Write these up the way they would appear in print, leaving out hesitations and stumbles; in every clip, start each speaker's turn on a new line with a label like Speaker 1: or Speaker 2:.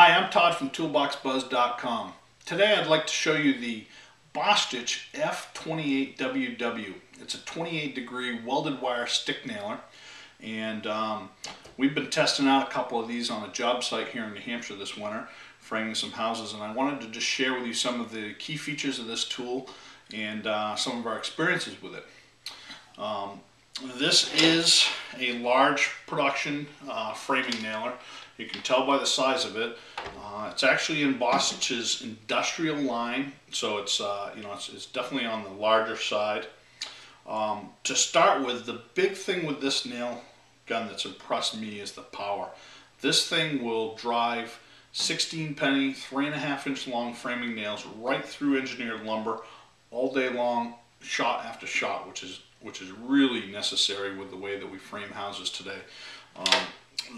Speaker 1: Hi, I'm Todd from toolboxbuzz.com. Today I'd like to show you the Bostitch F28WW. It's a 28-degree welded wire stick nailer, and we've been testing out a couple of these on a job site here in New Hampshire this winter, framing some houses, and I wanted to just share with you some of the key features of this tool and some of our experiences with it. This is a large production framing nailer. You can tell by the size of it. It's actually in Bostitch's industrial line, so it's it's definitely on the larger side. To start with, the big thing with this nail gun that's impressed me is the power. This thing will drive 16 penny, 3.5-inch long framing nails right through engineered lumber all day long, shot after shot, which is really necessary with the way that we frame houses today.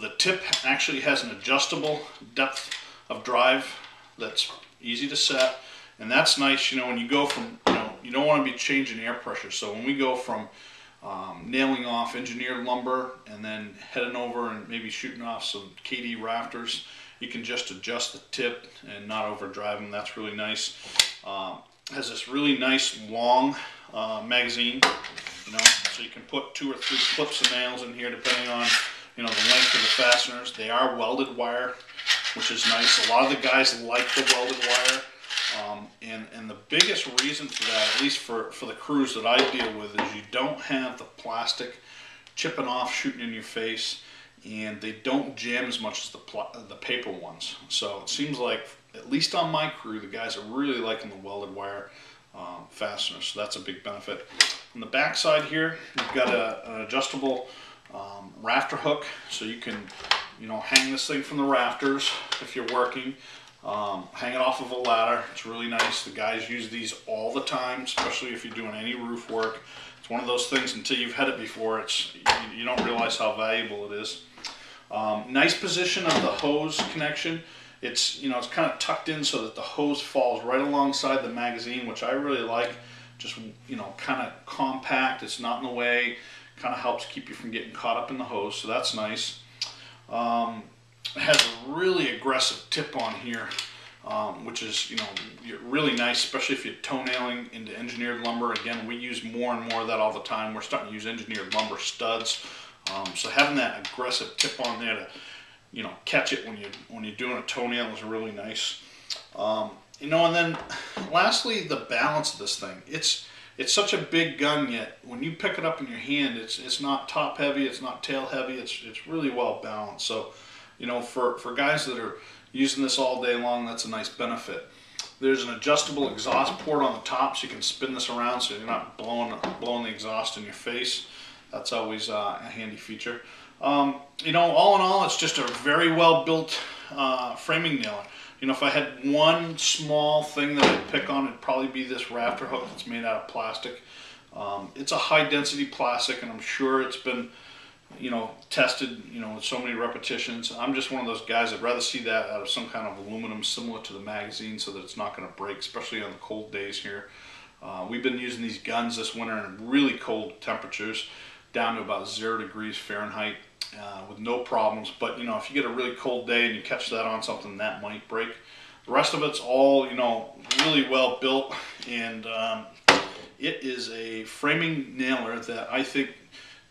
Speaker 1: The tip actually has an adjustable depth of drive that's easy to set, and that's nice. When you go from, you don't want to be changing air pressure. So when we go from nailing off engineered lumber and then heading over and maybe shooting off some KD rafters, you can just adjust the tip and not overdrive them. That's really nice. Has this really nice long magazine, so you can put 2 or 3 clips of nails in here depending on the length of the fasteners. They are welded wire, which is nice. A lot of the guys like the welded wire, and the biggest reason for that, at least for the crews that I deal with, is you don't have the plastic chipping off, shooting in your face, and they don't jam as much as the paper ones. So it seems like, at least on my crew, the guys are really liking the welded wire fasteners, so that's a big benefit. On the back side here, you've got an adjustable rafter hook, so you can hang this thing from the rafters if you're working, hang it off of a ladder. It's really nice. The guys use these all the time, especially if you're doing any roof work. It's one of those things, until you've had it before, you don't realize how valuable it is. Nice position of the hose connection. It's it's kind of tucked in so that the hose falls right alongside the magazine, which I really like. Just kind of compact. It's not in the way. Kind of helps keep you from getting caught up in the hose, so that's nice. It has a really aggressive tip on here, which is really nice, especially if you're toenailing into engineered lumber. Again, we use more and more of that all the time. We're starting to use engineered lumber studs, so having that aggressive tip on there to catch it when you're doing a toenail is really nice. And then lastly, the balance of this thing. It's such a big gun, yet when you pick it up in your hand, it's not top heavy, it's not tail heavy, it's really well balanced. So, for guys that are using this all day long, that's a nice benefit. There's an adjustable exhaust port on the top, so you can spin this around so you're not blowing the exhaust in your face. That's always a handy feature. All in all, it's just a very well built framing nailer. If I had one small thing that I'd pick on, it'd probably be this rafter hook that's made out of plastic. It's a high density plastic, and I'm sure it's been, tested, with so many repetitions. I'm just one of those guys, I'd rather see that out of some kind of aluminum similar to the magazine so that it's not going to break, especially on the cold days here. We've been using these guns this winter in really cold temperatures, down to about 0 degrees Fahrenheit. With no problems, but if you get a really cold day and you catch that on something, that might break. The rest of it's all really well built, and it is a framing nailer that I think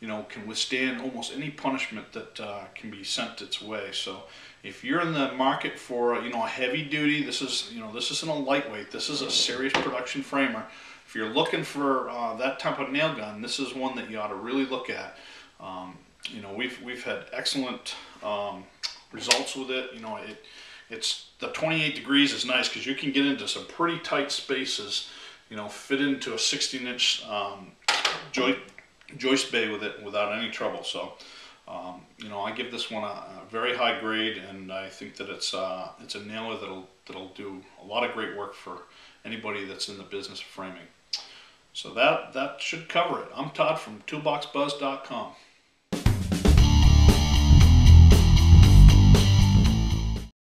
Speaker 1: can withstand almost any punishment that can be sent its way. So if you're in the market for a heavy duty, this isn't a lightweight, this is a serious production framer. If you're looking for that type of nail gun, this is one that you ought to really look at. We've had excellent results with it. It's the 28 degrees is nice because you can get into some pretty tight spaces. Fit into a 16-inch joist bay with it without any trouble. So, I give this one a very high grade, and I think that it's a nailer that'll do a lot of great work for anybody that's in the business of framing. So that should cover it. I'm Todd from toolboxbuzz.com.